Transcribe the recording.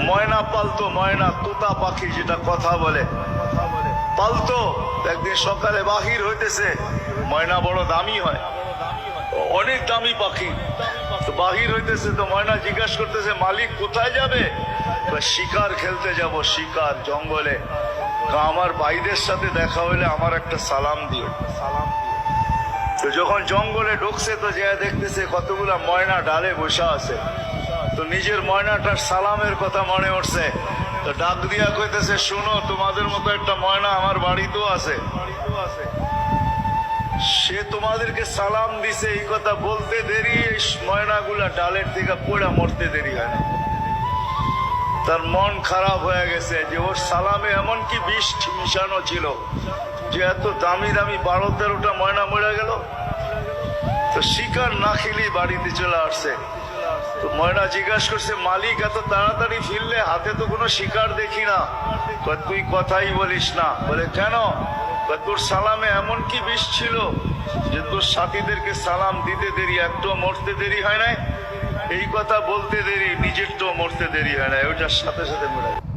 ময়না পালতো, ময়না তোতা পাখি যেটা কথা বলে পালতো। একদিন সকালে বাহির হইতেছে, ময়না বড় দামি হয়, অনেক দামি পাখি। তো বাহির হইতেছে, তো ময়না জিজ্ঞাসা করতেছে মালিক কোথায় যাবে? শিকার খেলতে যাব, শিকার জঙ্গলে। আমার ভাইদের সাথে দেখা হইলে আমার একটা সালাম দিও। তো যখন জঙ্গলে ঢুকছে তো যে দেখতেছে কতগুলা ময়না ডালে বসা আছে। তো নিজের ময়নাটার সালামের কথা মনে উঠছে, তো ডাক দিয়া কইতেছে শুনো, তোমাদের মতো একটা ময়না আমার বাড়িতেও আছে, সে তোমাদেরকে সালাম দিছে। এই কথা বলতে দেরি এই ময়নাগুলা ডালের থেকে পড়া মরতে দেরি হয় না। তার মন খারাপ হয়ে গেছে যে ওর সালামে এমন কি বিষ মিশানো ছিল যে এত দামি দামি 12-13টা ময়না মরে গেল। তো শিকার না খেলেই বাড়িতে চলে আসছে। তো ময়না জিজ্ঞাসা করছে মালিক এত তাড়াতাড়ি ফিরলে, হাতে তো কোনো শিকার দেখি না। তুই কথাই বলিস না। বলে কেন? তোর সালামে এমন কি বিষ ছিল যে তোর সাথীদেরকে সালাম দিতে দেরি, একটু মরতে দেরি হয় নাই? এই কথা বলতে দেরি, নিজের তো মরতে দেরি হয় না, ওইটার সাথে সাথে মরে।